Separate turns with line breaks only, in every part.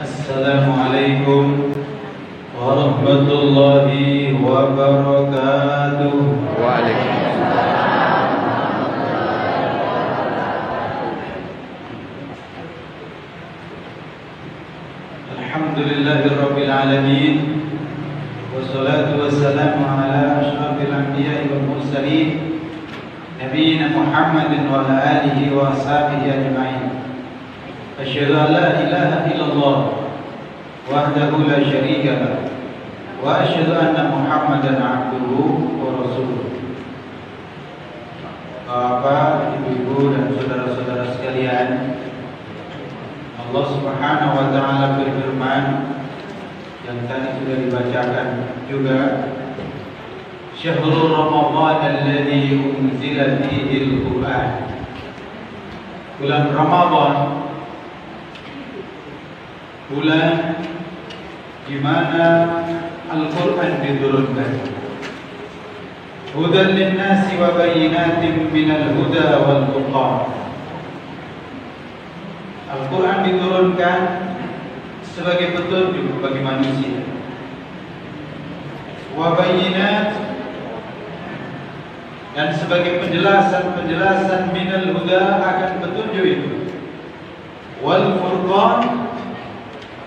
Assalamualaikum warahmatullahi wabarakatuh.
Waalaikumsalam.
Alhamdulillahirabbil alamin. Wassalatu wassalamu ala asyrafil anbiya'i wal mursalin nabiyina Muhammadin wa ala alihi wa ashabihi ajma'in. Asyhadu an la ilaha illallah wahdahu la syarika lah wa asyhadu anna Muhammadan abduhu wa rasuluh. Bapak, ibu-ibu dan saudara-saudara sekalian, Allah Subhanahu wa taala berfirman yang tadi sudah dibacakan juga, Syahrul Ramadhan alladzi unzila fihi al-Qur'an. Bulan Ramadan, bulan di mana Al-Qur'an diturunkan. Hudan lin-nasi wa bayyinatin minal huda wal furqan. Al-Qur'an diturunkan sebagai petunjuk bagi manusia. Wa bayyinat, dan sebagai penjelasan minal huda akan petunjuk itu. Wal furqan,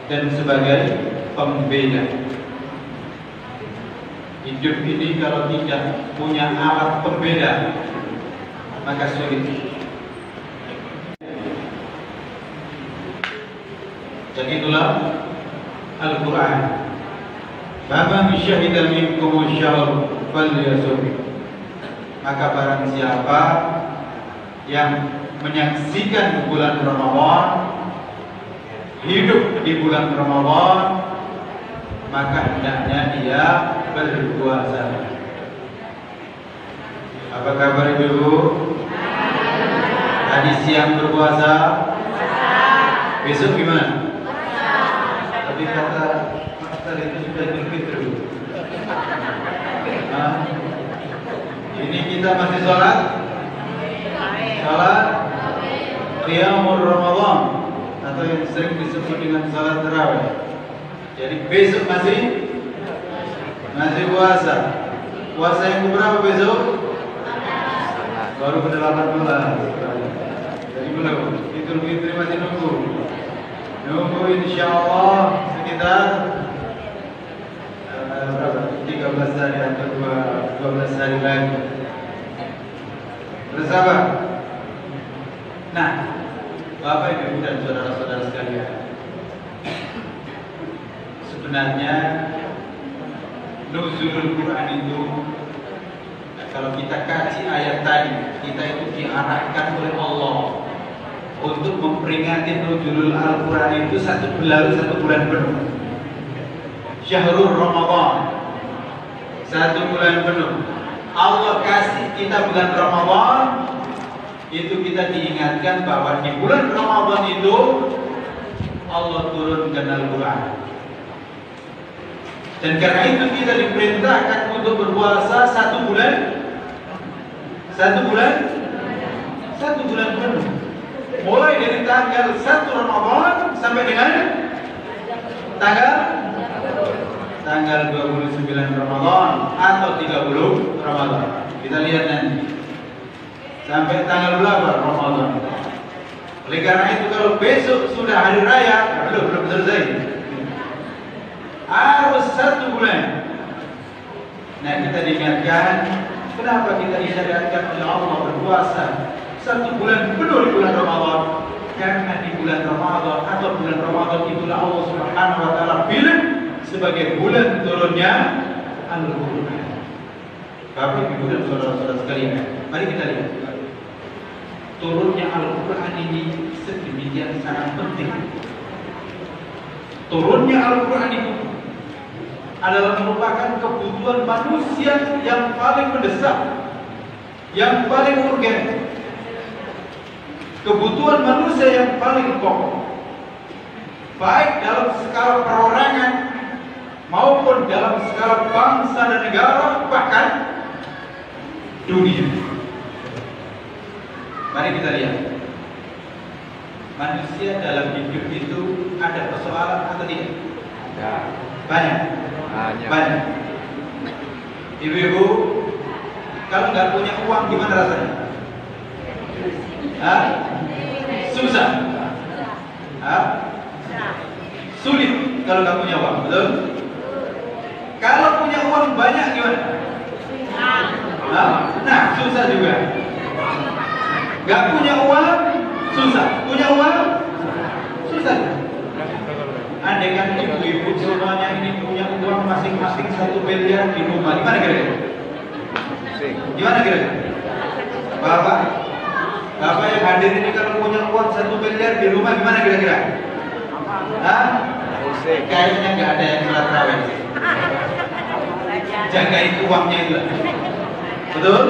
dan sebagai pembeda. Hidup ini kalau tidak punya alat pembeda maka sulit. Dan itulah Al-Quran. Faman syahida minkum asy-syahr falyasum. Maka barang siapa yang menyaksikan bulan Ramadan, hidup di bulan Ramadan, maka hendaknya dia berpuasa. Apa kabar ibu? Tadi siang berpuasa, besok gimana? Tapi kata Master itu sudah berfitr. Ini kita masih sholat Qiyamul Ramadan, atau yang sering disebut dengan salat tarawih. Jadi besok masih puasa. Puasa yang keberapa besok? Baru ke-18. Jadi belum. Idul Fitri masih nunggu insyaallah sekitar berapa? 13 hari atau 12 hari lagi. Bersabar. Nah, Bapak Ibu dan saudara-saudara sekalian, sebenarnya nuzulul Quran itu, kalau kita kaji ayat tadi, kita itu diarahkan oleh Allah untuk memperingati nuzulul Al-Quran itu satu bulan penuh. Syahrul Ramadan, satu bulan penuh. Allah kasih kita bulan Ramadan, itu kita diingatkan bahwa di bulan Ramadan itu Allah turunkan Al-Quran. Dan karena itu kita diperintahkan untuk berpuasa satu bulan penuh. Mulai dari tanggal 1 Ramadan sampai dengan tanggal 29 Ramadan atau 30 Ramadan. Kita lihat nanti. Sampai tanggal berapa Ramadan. Oleh karena itu kalau besok sudah hari raya, belum selesai. Harus satu bulan. Nah, kita diingatkan, kenapa kita disyariatkan oleh Allah berpuasa satu bulan penuh di bulan Ramadan? Karena di bulan Ramadan atau bulan Ramadan itulah Allah Subhanahu wa taala pilih sebagai bulan turunnya Al-Qur'an. Bapak Ibu dan saudara-saudara sekalian, mari kita lihat. Turunnya Al-Quran ini sedemikian sangat penting. Turunnya Al-Quran itu adalah merupakan kebutuhan manusia yang paling mendesak, yang paling urgen, kebutuhan manusia yang paling pokok, baik dalam skala perorangan maupun dalam skala bangsa dan negara, bahkan dunia. Mari kita lihat. Manusia dalam hidup itu ada persoalan
Ya.
Banyak. Banyak. Ibu-ibu, kalau nggak punya uang gimana rasanya? Hah? Susah. Hah? Sulit kalau nggak punya uang, betul? Kalau punya uang banyak gimana? Nah, susah juga. Nggak punya uang, susah. Punya uang, susah. Andai kan ibu-ibu semuanya ini punya uang masing-masing 1 miliar di rumah, gimana kira-kira? Gimana kira-kira? Bapak yang hadir ini kalau punya uang 1 miliar di rumah, gimana kira-kira? Hah? Kayaknya nggak ada yang sholat tarawih. Jagain uangnya itu, betul?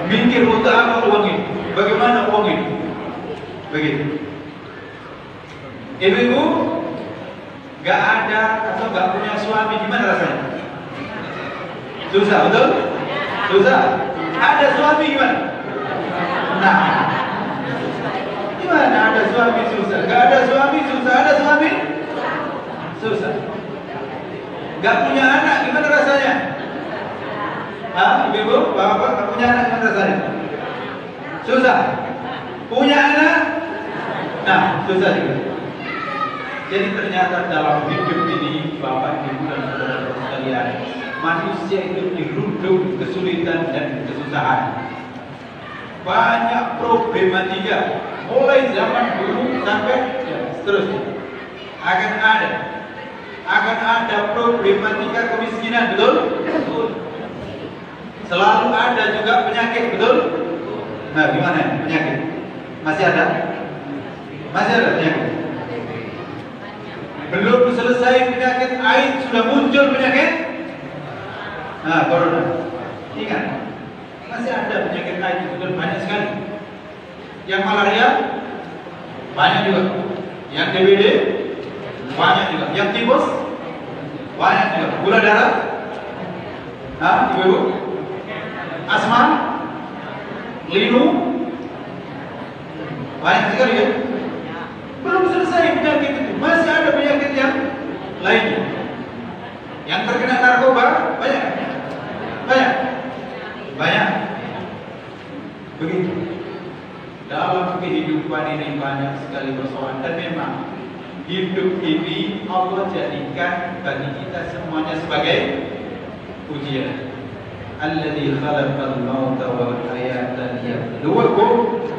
Mikir untuk apa uang ini? Bagaimana uang ini? Begitu. Ibu-ibu gak ada atau gak punya suami, gimana rasanya? Susah, betul? Susah. Ada suami gimana? Nah, gimana ada suami susah? Gak ada suami susah. Ada suami susah. Gak punya anak gimana rasanya? Hah, ibu-ibu, bapak gak punya anak gimana rasanya? Susah. Punya anak? Nah, susah juga. Jadi ternyata dalam hidup ini, Bapak, Ibu, dan saudara sekalian, manusia itu dirundung kesulitan dan kesusahan. Banyak problematika, mulai zaman dulu sampai seterusnya. Akan ada problematika kemiskinan, betul? Betul. Selalu ada juga penyakit, betul? Nah, gimana penyakit? Masih ada? Masih ada penyakit? Belum selesai penyakit AIDS sudah muncul penyakit. Nah, corona. Ingat, masih ada penyakit AIDS sudah banyak sekali. Yang malaria banyak juga. Yang DBD banyak juga. Yang tifus banyak juga. Gula darah, ibu-ibu, asma, linu, banyak sekali ya. Belum selesai penyakit itu, masih ada penyakit yang lainnya. Yang terkena narkoba banyak. Begitu. Dalam kehidupan ini banyak sekali persoalan, dan memang hidup ini Allah jadikan bagi kita semuanya sebagai ujian. Alladzi khalaqal mauta wal hayata liyabluwakum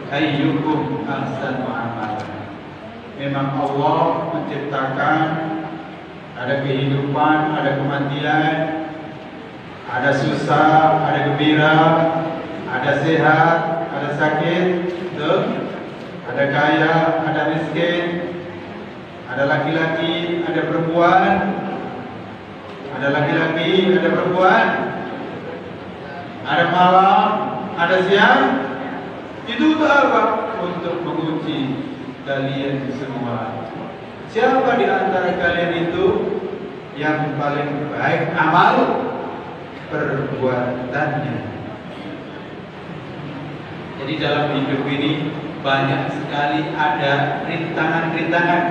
ayyukum ahsanu amala. Memang Allah menciptakan ada kehidupan, ada kematian, ada susah, ada gembira, ada sehat, ada sakit, betul? Ada kaya, ada miskin, ada laki-laki, ada perempuan, ada laki-laki, ada perempuan, ada malam, ada siang. Itu untuk apa? Untuk menguji kalian semua. Siapa di antara kalian itu yang paling baik amal perbuatannya? Jadi dalam hidup ini banyak sekali ada rintangan-rintangan,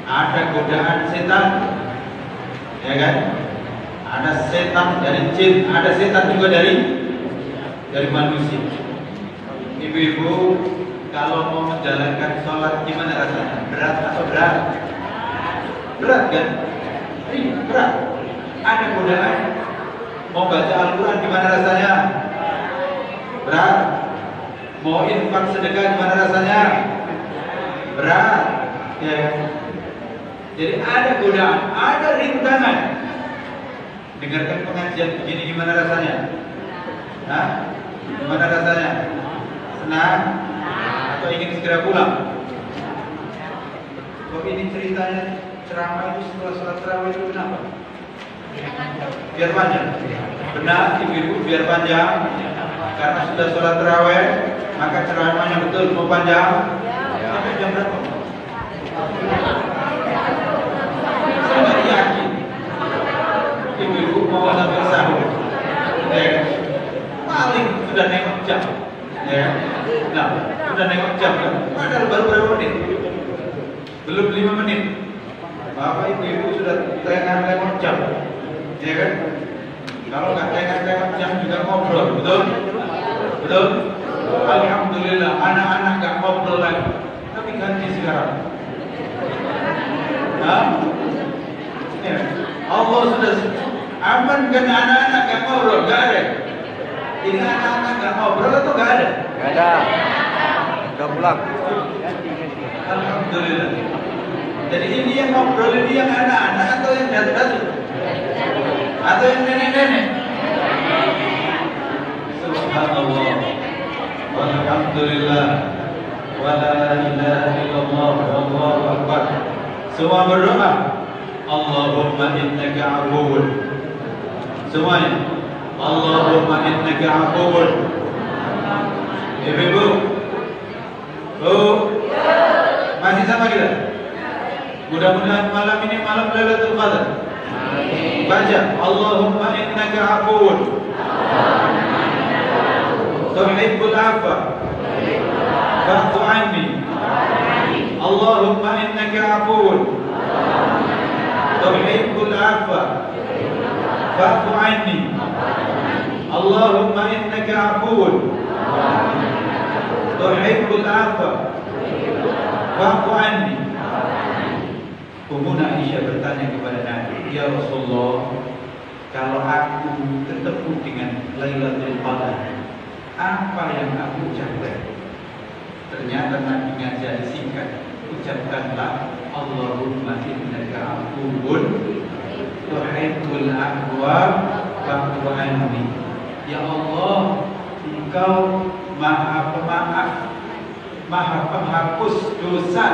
ada godaan setan, ya kan? Ada setan dari jin, ada setan juga dari manusia. Ibu-ibu, kalau mau menjalankan sholat gimana rasanya? Berat atau berat? Berat kan? Iya, berat. Ada godaan. Mau baca Al-Quran gimana rasanya? Berat. Mau infak sedekah gimana rasanya? Berat. Ya. Jadi ada godaan, ada rintangan. Dengarkan pengajian begini gimana rasanya? Hah? Gimana rasanya? Senang? Atau ingin segera pulang? Kok ini ceritanya ceramah itu setelah sholat tarawih itu kenapa? Biar panjang. Benar, ibu-ibu, biar panjang. Karena sudah sholat tarawih, maka ceramahnya betul mau panjang. Sampai jam berapa? Saya nggak yakin. Ibu-ibu mau sampai sahur. Paling sudah nengok jam. Ya. Nah, sudah nengok jam kan? Padahal baru berapa menit? Belum 5 menit. Bapak ibu-ibu sudah tengah-tengah jam, ya kan? Kalau nggak tengah-tengah jam juga ngobrol, betul? Betul? Alhamdulillah, anak-anak nggak ngobrol lagi, tapi ganti sekarang. Nah, ya. Allah sudah aman kan anak-anak nggak ngobrol, nggak ada. Ini anak-anak nggak ngobrol atau nggak ada?
Nggak ada. Udah pulang.
Alhamdulillah. Jadi ini yang ngobrol ini yang anak-anak atau yang datu-datu? Atau yang nenek-nenek? Subhanallah. Walhamdulillah. Wala ilaha illallah. Wallahu akbar. Semua berdoa. Allahumma innaka afuwun. Semuanya. Allahumma innaka afuwun. Ibu-ibu. Masih sama kita? Mudah-mudahan malam ini malam Lailatul Qadar. Baca Allahumma innaka afuwun tuhibbul afwa fa'fu anni. Allahumma innaka afuwun tuhibbul afwa fa'fu anni. Allahumma innaka afuwun tuhibbul afwa fa'fu anni. Ummuna Aisyah bertanya kepada Nabi, "Ya Rasulullah, kalau aku ketemu dengan Lailatul Qadar, apa yang aku ucapkan?" Ternyata Nabi ngajari singkat, ucapkanlah Allahumma innaka afuwun tuhibbul afwa fa'fu anni. Ya Allah, Engkau Maha Pemaaf, Maha Penghapus dosa.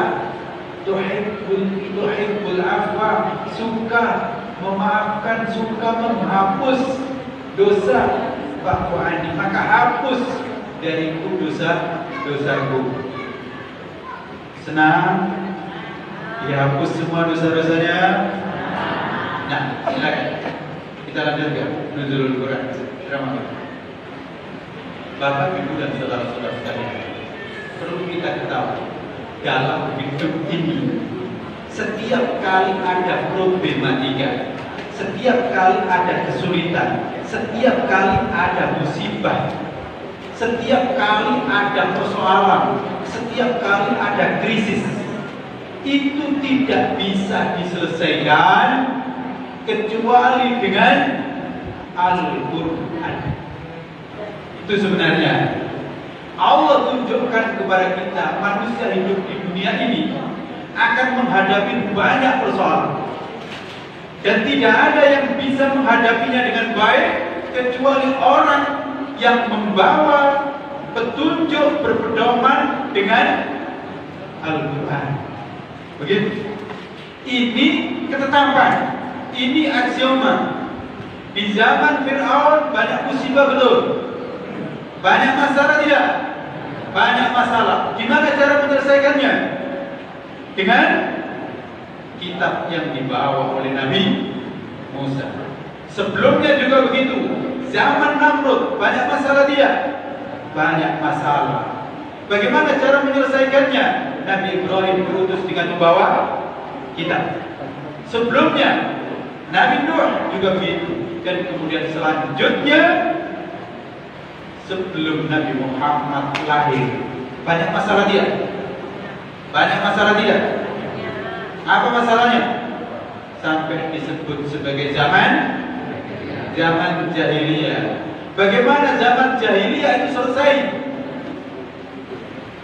Tuhibbul afwa, suka memaafkan, suka menghapus dosa. Fa'fu anni, maka hapus dariku dosaku. Senang dihapus semua dosa-dosanya. Nah, silakan kita lanjutkan nuzulul Quran. Terima kasih. Bapak, Ibu dan saudara-saudara sekalian, perlu kita ketahui dalam hidup ini setiap kali ada problematika, setiap kali ada kesulitan, setiap kali ada musibah, setiap kali ada persoalan, setiap kali ada krisis, itu tidak bisa diselesaikan kecuali dengan Al-Quran. Itu sebenarnya Allah tunjukkan kepada kita, manusia hidup di dunia ini akan menghadapi banyak persoalan, dan tidak ada yang bisa menghadapinya dengan baik kecuali orang yang membawa petunjuk berpedoman dengan Al-Quran. Begitu. Ini ketetapan, ini aksioma. Di zaman Fir'aun banyak musibah, betul? Banyak masalah, tidak? Banyak masalah. Gimana cara menyelesaikannya? Dengan kitab yang dibawa oleh Nabi Musa. Sebelumnya juga begitu. Zaman Namrud banyak masalah, tidak? Banyak masalah. Bagaimana cara menyelesaikannya? Nabi Ibrahim diutus dengan membawa kitab. Sebelumnya Nabi Nuh juga begitu. Dan kemudian selanjutnya sebelum Nabi Muhammad lahir banyak masalah, tidak? Banyak masalah, tidak? Apa masalahnya? Sampai disebut sebagai zaman jahiliyah. Bagaimana zaman jahiliyah itu selesai,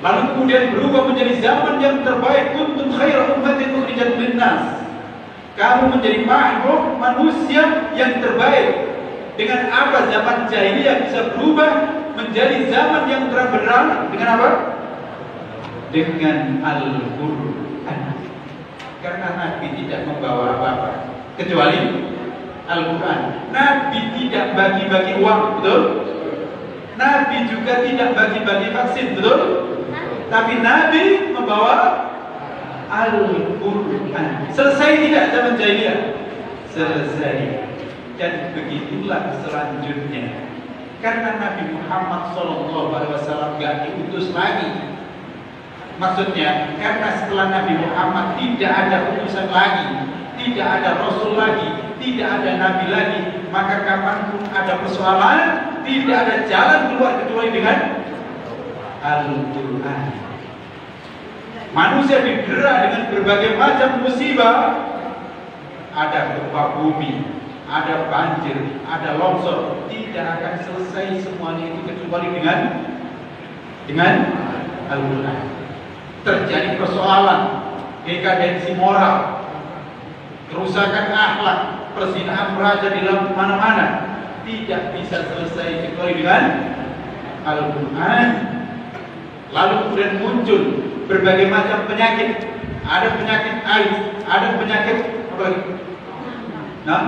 lalu kemudian berubah menjadi zaman yang terbaik? Kuntum khaira ummatin ukhrijat linnas. Kamu menjadi makhluk manusia yang terbaik. Dengan apa zaman jahiliyah bisa berubah menjadi zaman yang terang benderang? Dengan apa? Dengan Al-Quran. Karena Nabi tidak membawa apa-apa kecuali Al-Quran. Nabi tidak bagi-bagi uang, betul? Nabi juga tidak bagi-bagi vaksin, betul? Tapi Nabi membawa Al-Quran. Selesai tidak zaman jahiliyah? Selesai. Dan begitulah selanjutnya. Karena Nabi Muhammad SAW gak diutus lagi. Maksudnya, karena setelah Nabi Muhammad tidak ada utusan lagi, tidak ada Rasul lagi, tidak ada Nabi lagi, maka kapanpun ada persoalan, tidak ada jalan keluar kecuali dengan Al-Quran. Manusia didera dengan berbagai macam musibah. Ada gempa bumi, ada banjir, ada longsor. Tidak akan selesai semuanya itu kecuali dengan Al-Quran. Terjadi persoalan, dekadensi moral, kerusakan akhlak, perzinahan meraja di mana-mana, tidak bisa selesai kecuali dengan Al-Quran. Lalu kemudian muncul berbagai macam penyakit. Ada penyakit AIDS, ada penyakit apa lagi? Nah,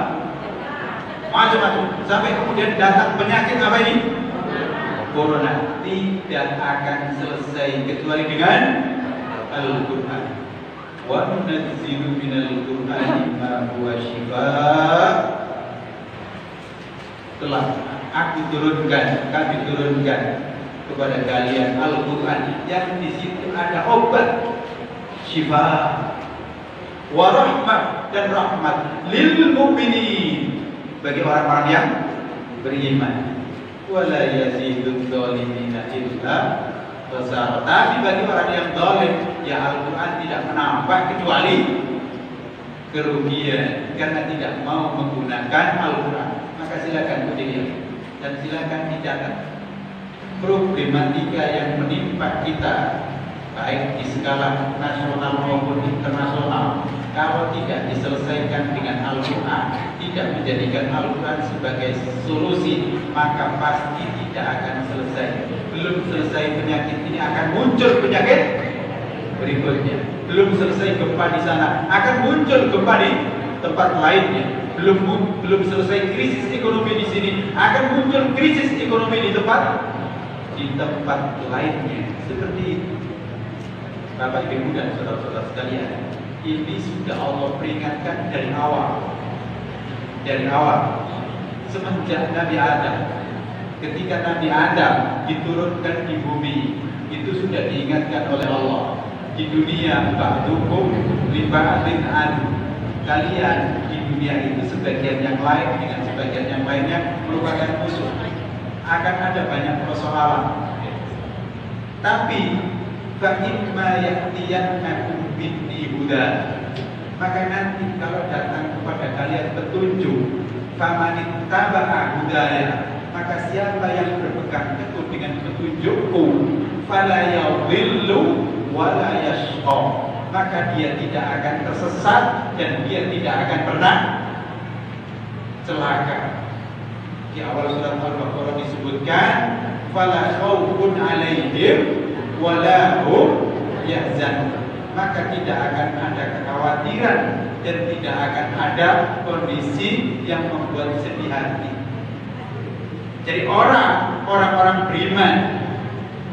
macam-macam. Sampai kemudian datang penyakit apa ini? Corona. Tidak akan selesai kecuali dengan Al-Quran. Wa nunazzilu minal Qur'ani ma huwa shifaa. Telah kami turunkan kepada kalian Al-Quran yang di situ ada obat, syifa, wa rahmat, dan rahmat lil mu'minin, bagi orang-orang yang beriman. Wa la yazidul zalimina illa khasara. Tapi bagi orang yang zalim, ya Al-Quran tidak menambah kecuali kerugian, karena tidak mau menggunakan Al-Quran. Maka silakan dilihat dan silakan dicatat problematika yang menimpa kita, baik di skala nasional maupun internasional. Kalau tidak diselesaikan dengan Al-Quran, tidak menjadikan Al-Quran sebagai solusi, maka pasti tidak akan selesai. Belum selesai penyakit ini, akan muncul penyakit berikutnya. Belum selesai gempa di sana, akan muncul gempa di tempat lainnya. Belum selesai krisis ekonomi di sini, akan muncul krisis ekonomi di tempat lainnya. Seperti itu. Bapak Ibu dan saudara-saudara sekalian, ini sudah Allah peringatkan dari awal. Semenjak Nabi Adam. Ketika Nabi Adam diturunkan di bumi, itu sudah diingatkan oleh Allah. Di dunia ba'dukum li ba'din adu. Kalian di dunia itu sebagian yang lain dengan sebagian yang lainnya merupakan musuh. Akan ada banyak persoalan. Tapi fa'imma ya'tiyannakum minni huda, maka nanti kalau datang kepada kalian petunjuk, famanittaba'a hudaya, maka siapa yang berpegang teguh dengan petunjukku, fala yadhillu wala yashqa, maka dia tidak akan tersesat dan dia tidak akan pernah celaka. Di awal surat Al-Baqarah disebutkan fala khaufun 'alaihim wala hum yahzanun, maka tidak akan ada kekhawatiran dan tidak akan ada kondisi yang membuat sedih hati. Jadi orang-orang beriman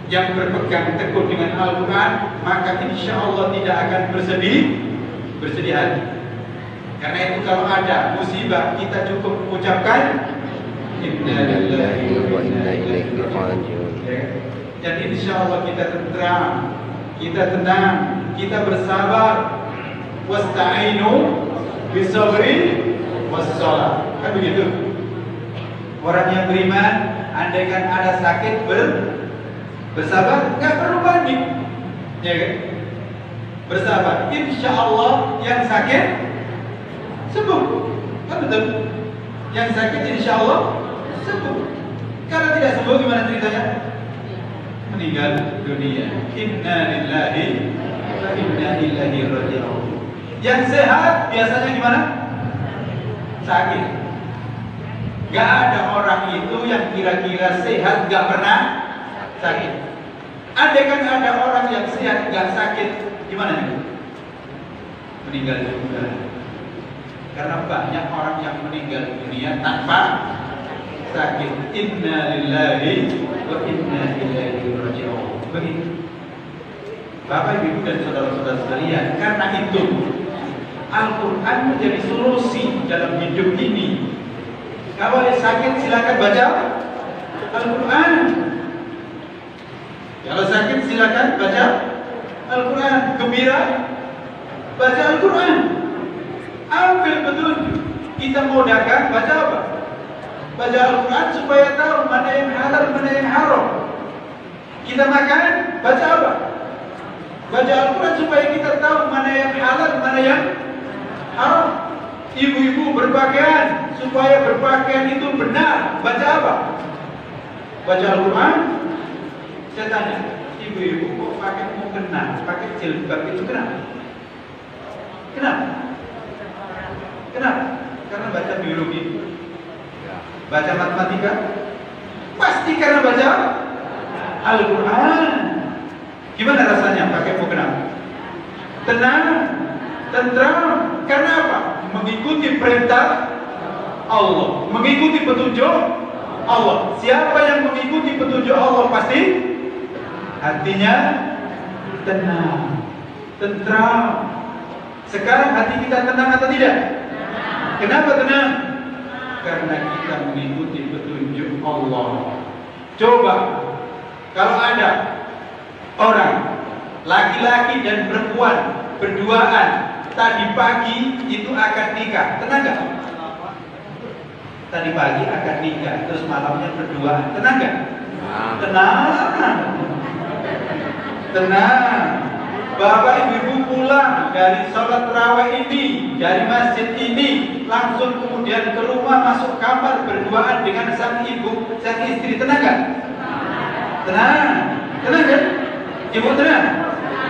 yang berpegang teguh dengan Al-Quran, maka insya Allah tidak akan bersedih hati. Karena itu kalau ada musibah, kita cukup mengucapkan Inna lillahi wa inna ilaihi raji'un. Dan insya Allah kita tenang, kita bersabar. Wasta'inu bisabri wassalah. Kan begitu. Orang yang beriman, andaikan ada sakit bersabar, nggak perlu panik, ya kan? Bersabar, insya Allah yang sakit sembuh, kan betul? Yang sakit insya Allah sembuh. Kalau tidak sembuh gimana ceritanya? Meninggal dunia. Inna lillahi wa inna ilaihi raji'un. Yang sehat biasanya gimana? Sakit. Gak ada orang itu yang kira-kira sehat gak pernah sakit. Andaikan ada orang yang sehat gak sakit, gimana nih? Meninggal dunia. Karena banyak orang yang meninggal dunia tanpa sakit. Inna lillahi wa inna ilaihi raji'un. Begitu. Bapak, Ibu dan saudara-saudara sekalian, karena itu Al-Quran menjadi solusi dalam hidup ini. Kalau sakit silakan baca Al-Quran. Kalau sakit silakan baca Al-Quran. Gembira, baca Al-Quran. ambil petunjuk. Kita mau dagang, baca apa? Baca Al-Quran supaya tahu mana yang halal, mana yang haram. Kita makan, baca apa? Baca Al-Quran supaya kita tahu mana yang halal, mana yang haram. Ibu-ibu berpakaian supaya berpakaian itu benar, baca apa? Baca Al-Quran. Saya tanya, ibu-ibu kok pakai mukena, pakai jilbab itu kenapa? Kenapa? Kenapa? Karena baca biologi, baca matematika, pasti karena baca Al-Quran. Gimana rasanya pakai mukena? Tenang, tentram. Karena apa? Mengikuti perintah Allah, mengikuti petunjuk Allah. Siapa yang mengikuti petunjuk Allah pasti hatinya tenang, tentram. Sekarang hati kita tenang atau tidak? Kenapa tenang? Karena kita mengikuti petunjuk Allah. Coba kalau ada orang laki-laki dan perempuan berduaan tadi pagi itu akan nikah, tenang gak? Tadi pagi akan nikah, terus malamnya berduaan, tenang gak? Tenang. Tenang. Bapak ibu pulang dari sholat tarawih ini, dari masjid ini, langsung kemudian ke rumah, masuk kamar berduaan dengan sang ibu, sang istri, tenang gak? Tenang. Tenang kan? Ibu tenang.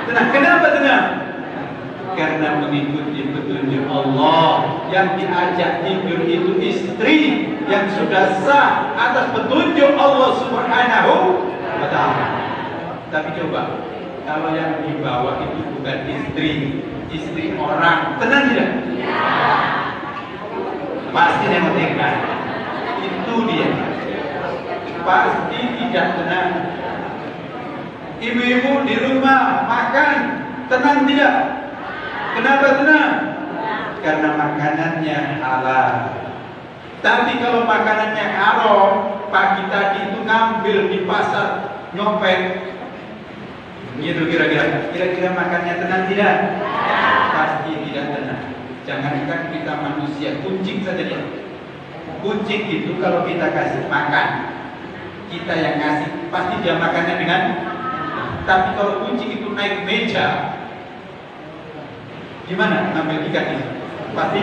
Tenang. Kenapa tenang? Karena mengikuti petunjuk Allah. Yang diajak tidur itu istri yang sudah sah atas petunjuk Allah Subhanahu wa ta'ala. Tapi coba, kalau yang dibawa itu bukan istri orang, tenang tidak? Ya. Pasti yang mendengar. Itu dia. Pasti tidak tenang. Ibu-ibu di rumah makan, tenang tidak? Kenapa tenang? Karena makanannya halal. Tapi kalau makanannya haram, pagi tadi itu ngambil di pasar, nyopet. Gitu kira-kira makannya tenang tidak? Pasti tidak tenang. Jangankan kita manusia, kucing saja dia. Kucing itu kalau kita kasih makan, kita yang ngasih, pasti dia makannya dengan. Tapi kalau kucing itu naik meja, gimana ngambil ikan itu? Pasti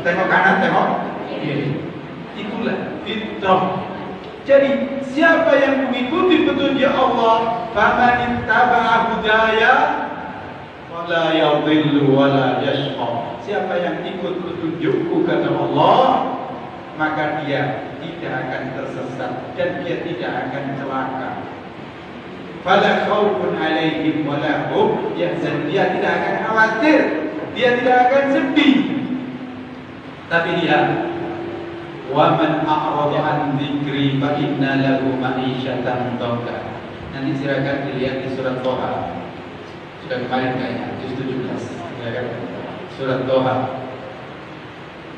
tengok kanan, tengok kiri. Itulah fitrah. Jadi siapa yang mengikuti petunjuk Allah, faman ittaba'a hudaya wala yadhillu wala yashqa. Siapa yang ikut petunjukku kata Allah, maka dia tidak akan tersesat dan dia tidak akan celaka. Fala khaufun 'alaihim wala hum yahzanun. Dia tidak akan khawatir, dia tidak akan sedih. Tapi lihat, wa man a'rada an dzikri fa inna lahu ma'isyatan dhanka. Nanti silakan dilihat di surat Thaha. Sudah kemarin kayaknya juz 17, ya kan? Surat Thaha.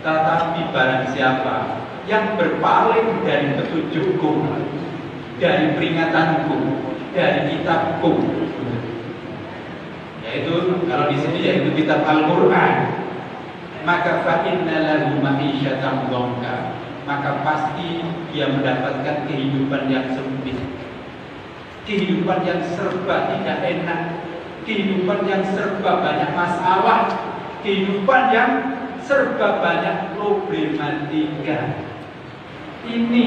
Tetapi barang siapa yang berpaling dari petunjukku, dari peringatanku, dari kitabku, yaitu kalau di sini yaitu kitab Al-Quran, maka fa inna lahu ma'isyatan dhanka, maka pasti dia mendapatkan kehidupan yang sempit, kehidupan yang serba tidak enak, kehidupan yang serba banyak masalah, kehidupan yang serba banyak problematika. Ini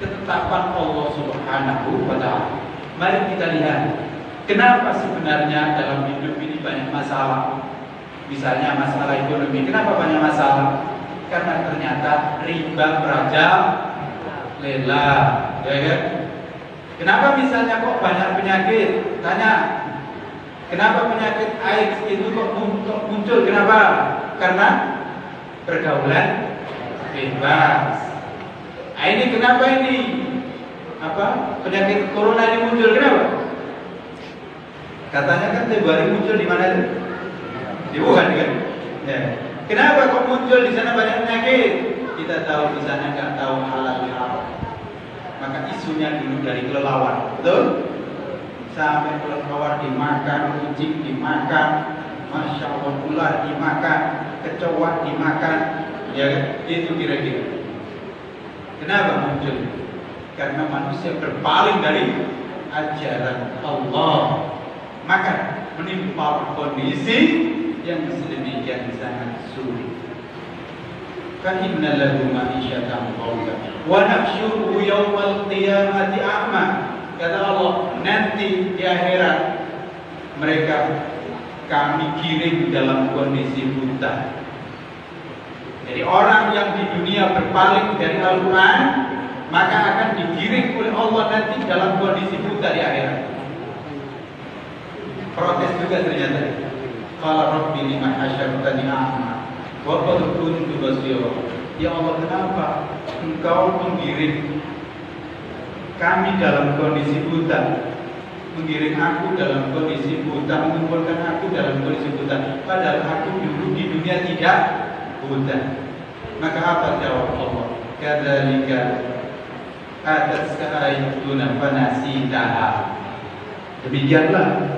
ketetapan Allah Subhanahu wa ta'ala. Mari kita lihat, kenapa sebenarnya dalam hidup ini banyak masalah. Misalnya masalah ekonomi, kenapa banyak masalah? Karena ternyata riba merajalela, ya kan? Kenapa misalnya kok banyak penyakit? Tanya, kenapa penyakit AIDS itu kok muncul? Kenapa? Karena pergaulan bebas. Nah, ini kenapa ini? Apa? Penyakit corona ini muncul, kenapa? Katanya kan Februari muncul di mana itu? Di Wuhan kan? Ya. Kenapa kok muncul di sana banyak penyakit? Kita tahu di sana nggak tahu halal haram. Maka isunya dulu dari kelelawar, betul? Sampai kelelawar dimakan, kucing dimakan, Masya Allah, ular dimakan, kecoa dimakan, ya kan? Itu kira-kira. Kenapa muncul? Karena manusia berpaling dari ajaran Allah, maka menimpa kondisi yang sedemikian sangat sulit. Fa inna lahu ma'isyatan dhanka wa nahsyuruhu yaumal qiyamati a'ma. Kata Allah, nanti di akhirat mereka kami kirim dalam kondisi buta. Jadi orang yang di dunia berpaling dari Al-Quran, maka akan digiring oleh Allah nanti dalam kondisi buta di akhirat. Protes juga ternyata. Qala rabbi lima hasyartani a'ma wa qad kuntu basira. Ya Allah, kenapa Engkau menggiring kami dalam kondisi buta, menggiring aku dalam kondisi buta, mengumpulkan aku dalam kondisi buta, padahal aku dulu di dunia tidak buta. Maka apa jawab Allah? Kadzalika atatka ayatuna fanasitaha. Demikianlah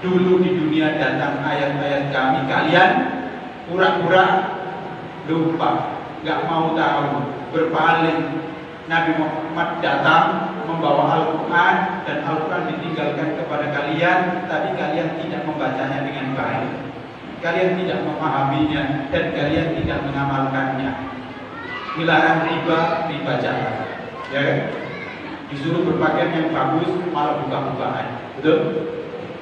dulu di dunia datang ayat-ayat kami, kalian pura-pura lupa, nggak mau tahu, berpaling. Nabi Muhammad datang membawa Al-Quran, dan Al-Quran ditinggalkan kepada kalian, tapi kalian tidak membacanya dengan baik, kalian tidak memahaminya, dan kalian tidak mengamalkannya. Dilarang riba, jalan, ya kan? Disuruh berpakaian yang bagus, malah buka-bukaan, betul?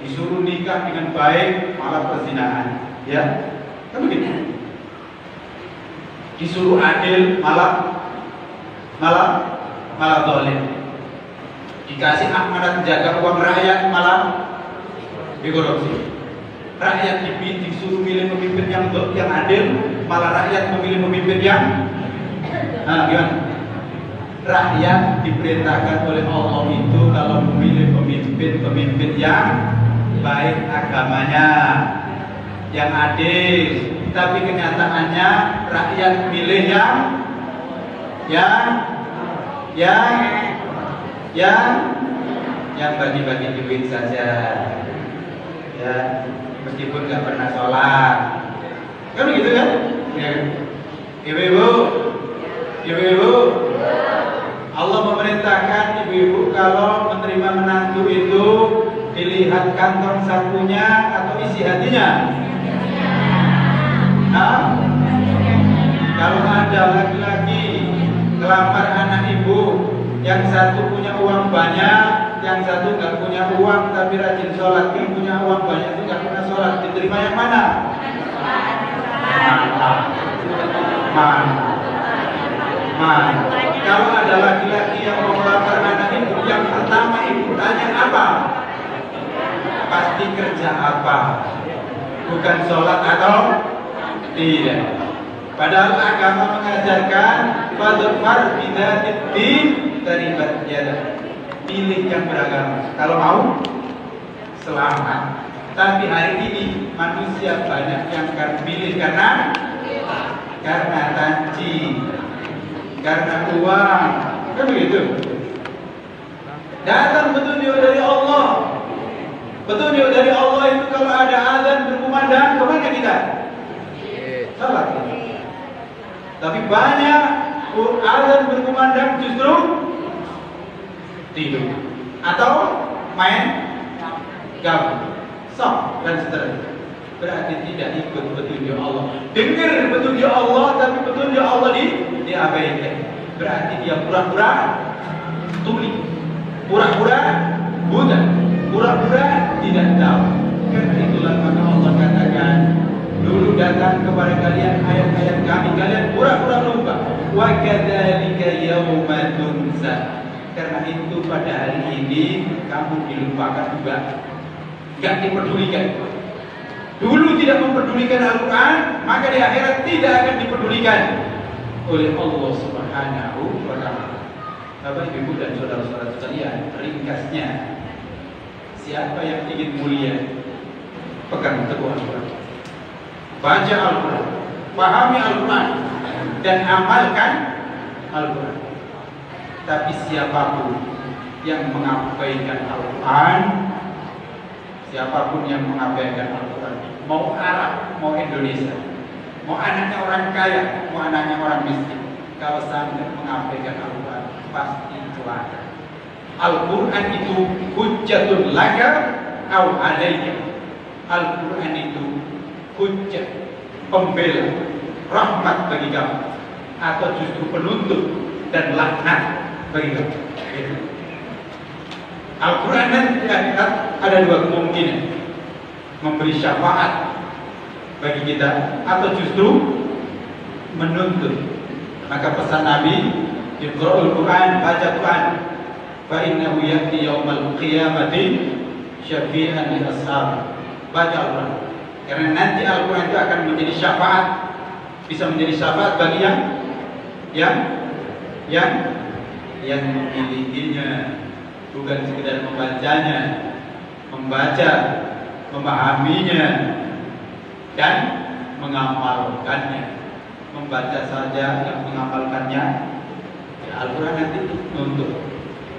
Disuruh nikah dengan baik, malah perzinahan, ya? Kan begitu? Disuruh adil, malah zalim. Dikasih amanat menjaga uang rakyat, malah dikorupsi. Rakyat disuruh milih pemimpin yang adil, malah rakyat memilih pemimpin yang gimana? Rakyat diperintahkan oleh Allah itu kalau memilih pemimpin yang baik agamanya, yang adil. Tapi kenyataannya rakyat milih yang bagi-bagi duit saja, ya, meskipun nggak pernah sholat, kan begitu kan? Ya. Ibu-ibu, Allah memerintahkan ibu-ibu kalau menerima menantu itu dilihat kantong sakunya atau isi hatinya. Nah, kalau ada laki-laki ngelamar anak ibu, yang satu punya uang banyak, yang satu nggak punya uang tapi rajin sholat, yang punya uang banyak itu nggak pernah sholat, diterima yang mana? Mantap. Kalau ada laki-laki yang mau melamar anak ibu, yang pertama ibu tanya apa? Pasti kerja apa? Bukan sholat atau tidak. Padahal agama mengajarkan fadfar bidzatid taribat yada. Pilih yang beragama kalau mau selamat. Tapi hari ini manusia banyak yang akan pilih karena tanci, karena uang, kan begitu. Datang petunjuk dari Allah. Petunjuk dari Allah itu kalau ada azan berkumandang, kemana kita? Salat. Tapi banyak azan berkumandang justru tidur atau main gabung, sok dan seterusnya. Berarti tidak ikut petunjuk Allah. Dengar petunjuk Allah tapi petunjuk Allah diabaikan. Berarti dia pura-pura tuli, pura-pura buta, pura-pura tidak tahu. Karena itulah maka Allah katakan, dulu datang kepada kalian ayat-ayat kami, kalian pura-pura lupa. Wa kadzalika yauma tunsa. Karena itu pada hari ini kamu dilupakan juga, enggak dipedulikan. Dulu tidak mempedulikan Al-Quran, maka di akhirat tidak akan dipedulikan oleh Allah Subhanahu wa Ta'ala. Bapak, Ibu, dan saudara-saudara sekalian, ringkasnya, siapa yang ingin mulia, pegang teguh Al-Quran, baca Al-Quran, pahami Al-Quran, dan amalkan Al-Quran. Tapi siapapun yang mengabaikan Al-Quran, siapapun yang mengabaikan Al-Quran, mau Arab, mau Indonesia, mau anaknya orang kaya, mau anaknya orang miskin, kalau sampai mengabaikan Al-Quran pasti celaka. Al-Quran itu hujjatun laka au alaika. Al-Quran itu hujjah, pembela, rahmat bagi kamu, atau justru penuntut dan laknat bagi kamu. Al-Quran nanti ada dua kemungkinan, memberi syafaat bagi kita atau justru menuntut. Maka pesan Nabi, Iqra'ul Quran, baca Quran, fa innahu ya'ti yaumal qiyamati syafi'an li ashab. Baca Al-Quran, karena nanti Al-Quran itu akan menjadi syafaat, bisa menjadi syafaat bagi yang memilikinya, bukan sekedar membacanya, membaca, memahaminya dan mengamalkannya. Membaca saja yang mengamalkannya, ya Al-Quran nanti untuk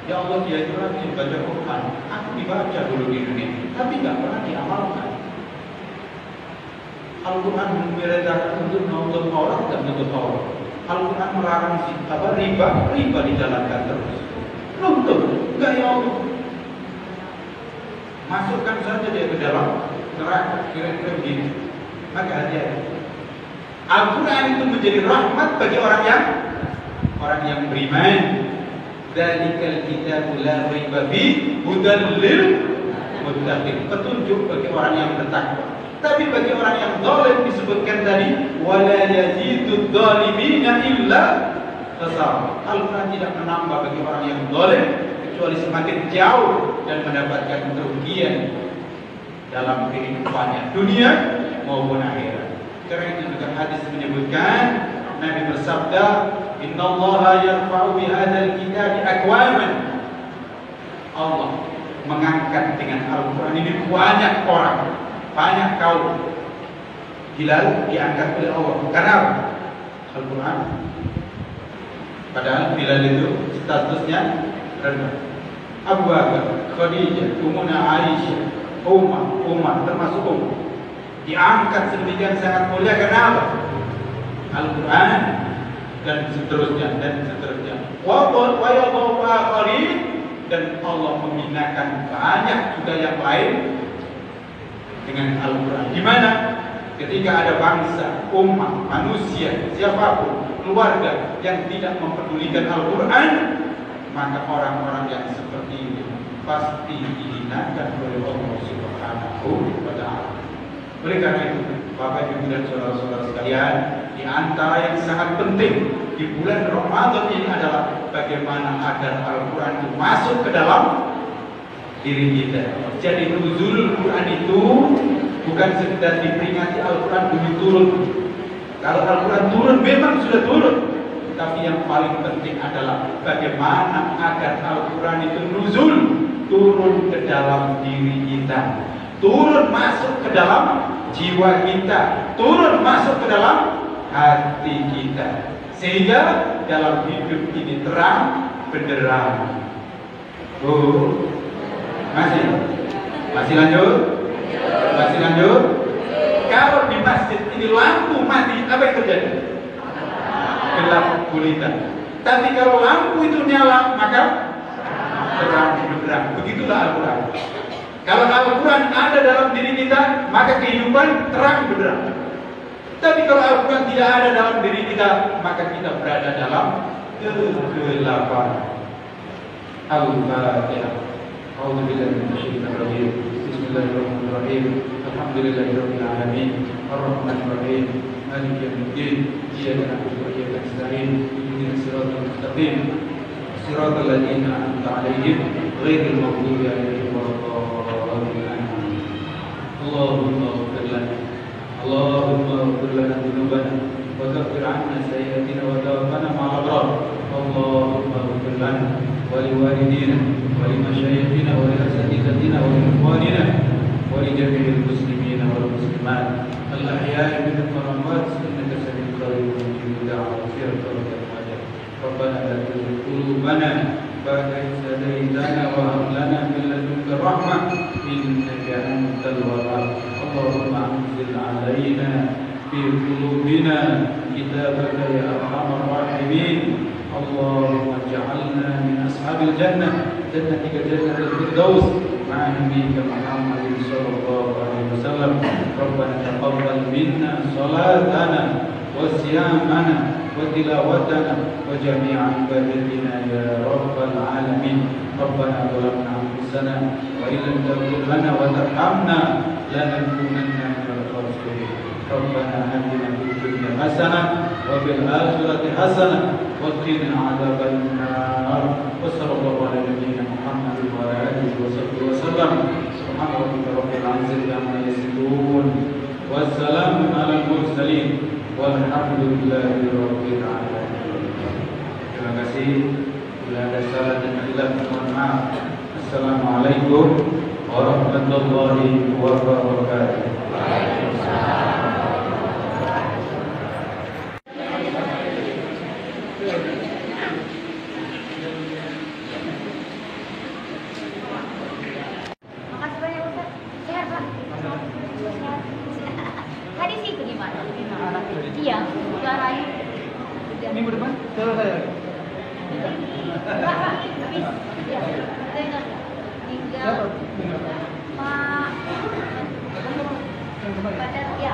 ya Allah, dia itu rajin baca Quran, aku dibaca dulu di dunia tapi nggak pernah diamalkan. Al-Quran memerintahkan untuk menuntut aurat dan menuntut aurat. Al-Quran melarang riba dijalankan terus. Nuntut, enggak ya Allah, masukkan saja dia ke dalam neraka, kira-kira begitu. Maka hati-hati. Al-Quran itu menjadi rahmat bagi orang yang beriman. Dzalikal kitabu la raiba fihi hudan lil muttaqin. Petunjuk bagi orang yang bertakwa. Tapi bagi orang yang zalim disebutkan tadi, wala yazidud zalimina illa khasara. Al-Quran tidak menambah bagi orang yang zalim kecuali semakin jauh dan mendapatkan kerugian dalam kehidupannya dunia maupun akhirat. Karena itu juga hadis menyebutkan, Nabi bersabda, innallaha yarfa'u bihadzal kitabi aqwaman. Allah mengangkat dengan Al-Quran ini banyak orang, banyak kaum. Bilal diangkat oleh Allah. Karena Al-Quran. Padahal Bilal itu statusnya rendah. Abu Bakar, Khadijah, Ummuna Aisyah, Umar termasuk Umar, diangkat sedemikian sangat mulia. Kenapa? Al-Quran dan seterusnya dan seterusnya. Dan Allah membinakan banyak juga yang lain dengan Al-Quran. Di mana? Ketika ada bangsa, umat, manusia, siapapun, keluarga yang tidak mempedulikan Al-Quran, maka orang-orang yang seperti ini pasti dihinakan oleh Allah Subhanahu wa Ta'ala. Oleh karena itu, Bapak Ibu dan saudara-saudara sekalian, di antara yang sangat penting di bulan Ramadan ini adalah bagaimana agar Al-Quran itu masuk ke dalam diri kita. Jadi nuzulul Quran itu bukan sekedar diperingati Al-Quran dulu turun. Kalau Al-Quran turun memang sudah turun, tapi yang paling penting adalah bagaimana agar Al-Quran itu nuzul, turun ke dalam diri kita, turun masuk ke dalam jiwa kita, turun masuk ke dalam hati kita, sehingga dalam hidup ini terang benderang. Masih lanjut. Kalau di masjid ini lampu mati, apa yang terjadi? Gelap gulita. Tapi kalau lampu itu nyala, maka terang benderang. Begitulah Al-Quran. Kalau Al-Quran ada dalam diri kita, maka kehidupan terang benderang. Tapi kalau Al-Quran tidak ada dalam diri kita, maka kita berada dalam kegelapan. Al-Fatihah. A'udzubillahi minasyaitonir rajim. Bismillahirrahmanirrahim. Alhamdulillahirabbil alamin. Arrahmanir rahim. Maliki yaumiddin. Iyyaka na'budu wa iyyaka nasta'in. Ihdinas siratal mustaqim. Siratal ladzina an'amta 'alaihim ghairil maghdubi 'alaihim waladdallin. Allahumma ighfir lana. Allahumma ighfir lana dzunubana wa kaffir 'anna sayyi'atina wa tawaffana ma'al abrar. Allahumma ighfir lana wa liwalidina wa limashayikhina wa liasatidatina wa liikhwanina wa li jami'il muslimina wal muslimat al-ahya'i minhum wal amwat innaka sami'un qaribun mujibud da'wati ya Rabbana la tuzigh qulubana ba'da idh hadaytana wa hab lana min ladunka rahmah innaka antal wahhab. Allahumma وأنزل علينا في قلوبنا كتابك يا أرحم الراحمين. اللهم اجعلنا من أصحاب الجنة، جنتك جنة الفردوس مع نبيك محمد صلى الله عليه وسلم. ربنا تقبل منا صلاتنا وصيامنا وتلاوتنا وجميع عبادتنا يا رب العالمين. ربنا ظلمنا أنفسنا وإن لم تغفر لنا وترحمنا لنكونن من الخاسرين. ربنا آتنا في الدنيا حسنة وفي الآخرة حسنة وقنا عذاب النار. وصلى الله على نبينا محمد وعلى آله وصحبه وسلم. سبحان ربك رب العزة عما يصفون والسلام على المرسلين والحمد لله rabbil alamin. Terima kasih. Bila ada salah dan khilaf mohon maaf. Assalamualaikum warahmatullahi wabarakatuh.
Makasih banyak Ustaz. Sehat Pak? Sehat. Tadi sih itu gimana? Iya, suaranya.
Minggu depan saudara saya.
Enggak Pak, habis. Iya, dengar. Tinggal Pak. Pada ya.